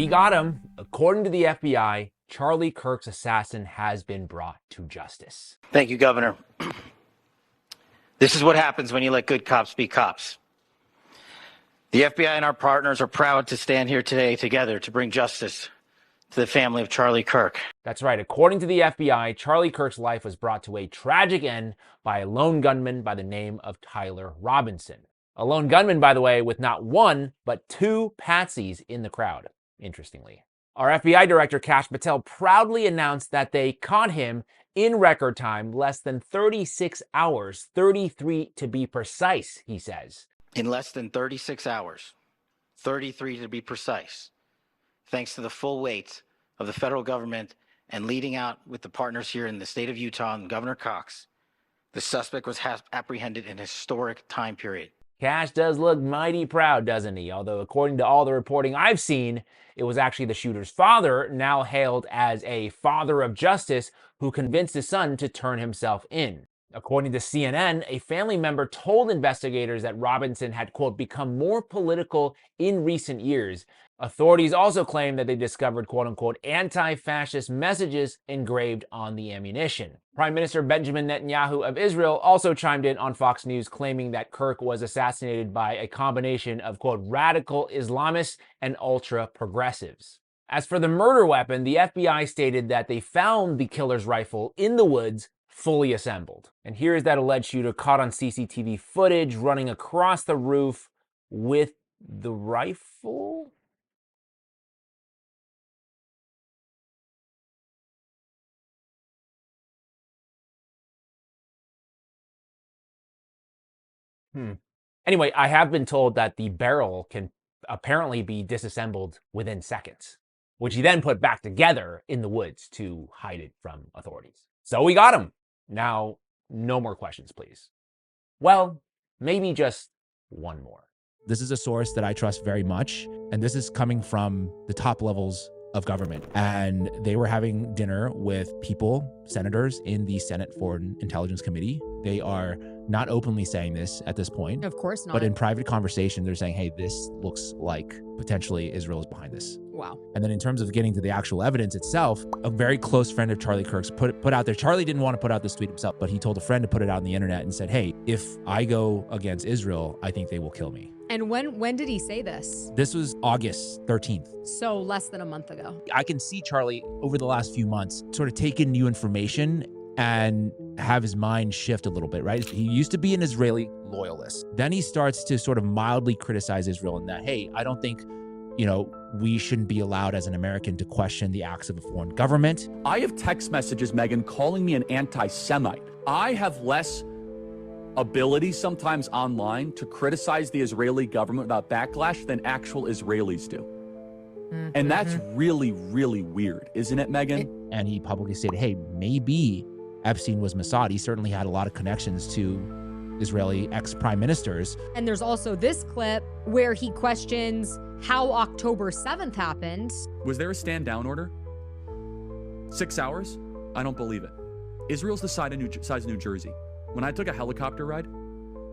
We got him. According to the FBI, Charlie Kirk's assassin has been brought to justice. Thank you, Governor. This is what happens when you let good cops be cops. The FBI and our partners are proud to stand here today together to bring justice to the family of Charlie Kirk. That's right. According to the FBI, Charlie Kirk's life was brought to a tragic end by a lone gunman by the name of Tyler Robinson. A lone gunman, by the way, with not one, but two patsies in the crowd, interestingly. Our FBI director, Kash Patel, proudly announced that they caught him in record time, less than 36 hours, 33 to be precise, he says. In less than 36 hours, 33 to be precise, thanks to the full weight of the federal government and leading out with the partners here in the state of Utah and Governor Cox, the suspect was apprehended in a historic time period. Kash does look mighty proud, doesn't he? Although according to all the reporting I've seen, it was actually the shooter's father, now hailed as a father of justice, who convinced his son to turn himself in. According to CNN, a family member told investigators that Robinson had, quote, become more political in recent years. Authorities also claim that they discovered, quote unquote, anti-fascist messages engraved on the ammunition. Prime Minister Benjamin Netanyahu of Israel also chimed in on Fox News, claiming that Kirk was assassinated by a combination of, quote, radical Islamists and ultra-progressives. As for the murder weapon, the FBI stated that they found the killer's rifle in the woods, fully assembled. And here's that alleged shooter caught on CCTV footage running across the roof with the rifle? Anyway, I have been told that the barrel can apparently be disassembled within seconds, which he then put back together in the woods to hide it from authorities. So we got him. Now, no more questions, please. Well, maybe just one more. This is a source that I trust very much, and this is coming from the top levels of government. And they were having dinner with people, senators in the Senate Foreign Intelligence Committee. They are not openly saying this at this point. Of course not. But in private conversation, they're saying, hey, this looks like potentially Israel is behind this. Wow. And then in terms of getting to the actual evidence itself, a very close friend of Charlie Kirk's put out there. Charlie didn't want to put out this tweet himself, but he told a friend to put it out on the internet and said, hey, if I go against Israel, I think they will kill me. And when did he say this? This was August 13th. So less than a month ago. I can see Charlie over the last few months sort of take in new information and have his mind shift a little bit, right? He used to be an Israeli loyalist. Then he starts to sort of mildly criticize Israel in that, hey, I don't think, we shouldn't be allowed as an American to question the acts of a foreign government. I have text messages, Megan, calling me an anti-Semite. I have less ability sometimes online to criticize the Israeli government without backlash than actual Israelis do. Mm-hmm. And that's really, really weird, isn't it, Megan? And he publicly stated, hey, maybe Epstein was Mossad. He certainly had a lot of connections to Israeli ex-prime ministers. And there's also this clip where he questions how October 7th happened. Was there a stand down order? 6 hours? I don't believe it. Israel's the size of New Jersey. When I took a helicopter ride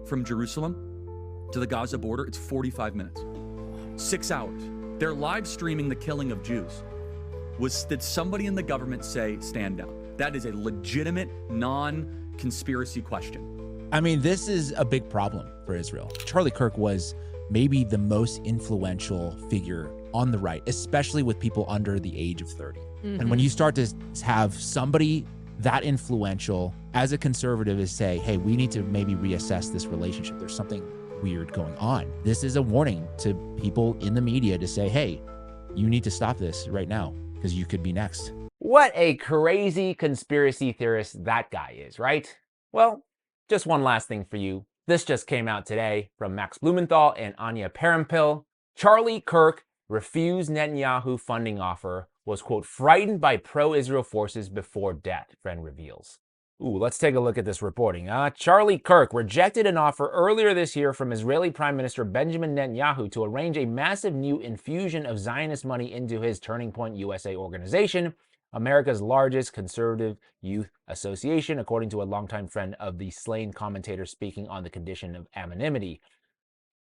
from Jerusalem to the Gaza border, it's 45 minutes. 6 hours. They're live streaming the killing of Jews. Did somebody in the government say stand down? That is a legitimate, non-conspiracy question. I mean, this is a big problem for Israel. Charlie Kirk was maybe the most influential figure on the right, especially with people under the age of 30. Mm-hmm. And when you start to have somebody that influential as a conservative is say, hey, we need to maybe reassess this relationship. There's something weird going on. This is a warning to people in the media to say, hey, you need to stop this right now because you could be next. What a crazy conspiracy theorist that guy is, right? Well, just one last thing for you. This just came out today from Max Blumenthal and Anya Parampil. Charlie Kirk refused Netanyahu funding offer, was, quote, frightened by pro-Israel forces before death, friend reveals. Ooh, let's take a look at this reporting. Charlie Kirk rejected an offer earlier this year from Israeli Prime Minister Benjamin Netanyahu to arrange a massive new infusion of Zionist money into his Turning Point USA organization, America's largest conservative youth association, according to a longtime friend of the slain commentator speaking on the condition of anonymity.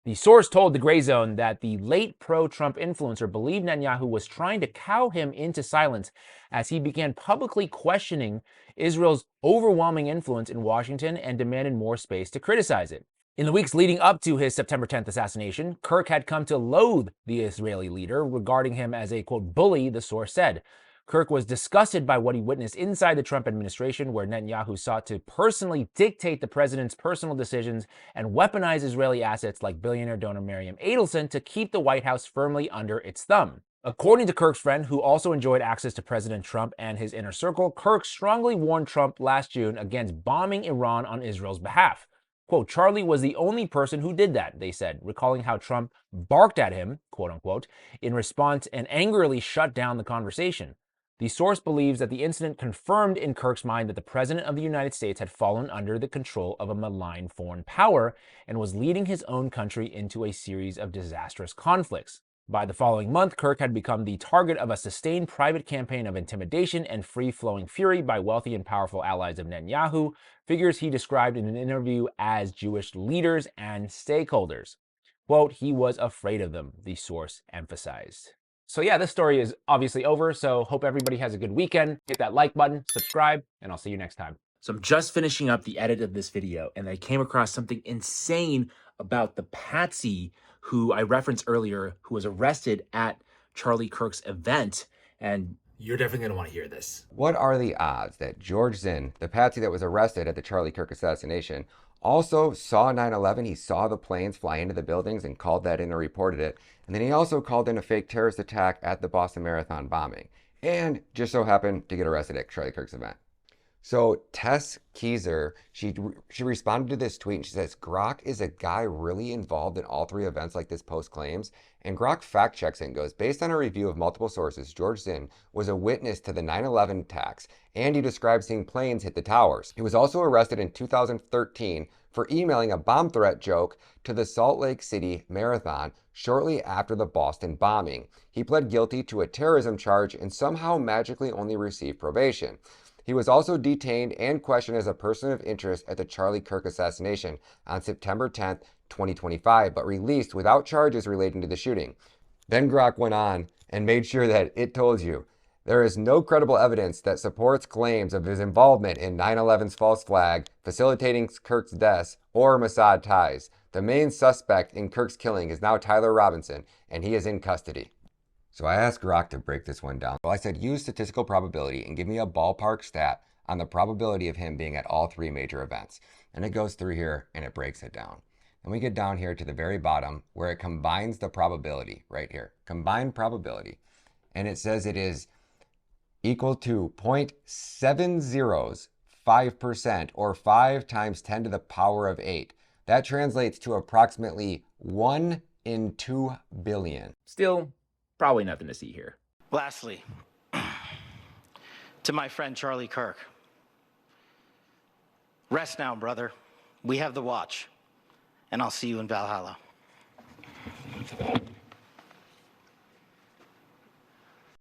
The source told the Gray Zone that the late pro-Trump influencer believed Netanyahu was trying to cow him into silence as he began publicly questioning Israel's overwhelming influence in Washington and demanded more space to criticize it. In the weeks leading up to his September 10th assassination, Kirk had come to loathe the Israeli leader, regarding him as a, quote, bully, the source said. Kirk was disgusted by what he witnessed inside the Trump administration, where Netanyahu sought to personally dictate the president's personal decisions and weaponize Israeli assets like billionaire donor Miriam Adelson to keep the White House firmly under its thumb. According to Kirk's friend, who also enjoyed access to President Trump and his inner circle, Kirk strongly warned Trump last June against bombing Iran on Israel's behalf. Quote, Charlie was the only person who did that, they said, recalling how Trump barked at him, quote unquote, in response and angrily shut down the conversation. The source believes that the incident confirmed in Kirk's mind that the President of the United States had fallen under the control of a malign foreign power and was leading his own country into a series of disastrous conflicts. By the following month, Kirk had become the target of a sustained private campaign of intimidation and free-flowing fury by wealthy and powerful allies of Netanyahu, figures he described in an interview as Jewish leaders and stakeholders. Quote, he was afraid of them, the source emphasized. So yeah, this story is obviously over, so hope everybody has a good weekend. Hit that like button, subscribe, and I'll see you next time. So I'm just finishing up the edit of this video, and I came across something insane about the patsy who I referenced earlier, who was arrested at Charlie Kirk's event, and you're definitely going to want to hear this. What are the odds that George Zinn, the patsy that was arrested at the Charlie Kirk assassination, also saw 9/11, he saw the planes fly into the buildings and called that in and reported it, and then he also called in a fake terrorist attack at the Boston Marathon bombing, and just so happened to get arrested at Charlie Kirk's event. So Tess Keyser, she responded to this tweet and she says, Grok is a guy really involved in all three events like this post claims. And Grok fact checks it and goes, based on a review of multiple sources, George Zinn was a witness to the 9/11 attacks and he described seeing planes hit the towers. He was also arrested in 2013 for emailing a bomb threat joke to the Salt Lake City Marathon shortly after the Boston bombing. He pled guilty to a terrorism charge and somehow magically only received probation. He was also detained and questioned as a person of interest at the Charlie Kirk assassination on September 10th, 2025, but released without charges relating to the shooting. Then Grok went on and made sure that it told you there is no credible evidence that supports claims of his involvement in 9/11's false flag, facilitating Kirk's deaths, or Mossad ties. The main suspect in Kirk's killing is now Tyler Robinson, and he is in custody. So I asked Grok to break this one down. Well, I said, use statistical probability and give me a ballpark stat on the probability of him being at all three major events. And it goes through here and it breaks it down. And we get down here to the very bottom where it combines the probability right here. Combined probability. And it says it is equal to 0.705% or 5 times 10 to the power of 8. That translates to approximately 1 in 2 billion. Still, probably nothing to see here. Lastly, to my friend Charlie Kirk, rest now, brother. We have the watch, and I'll see you in Valhalla.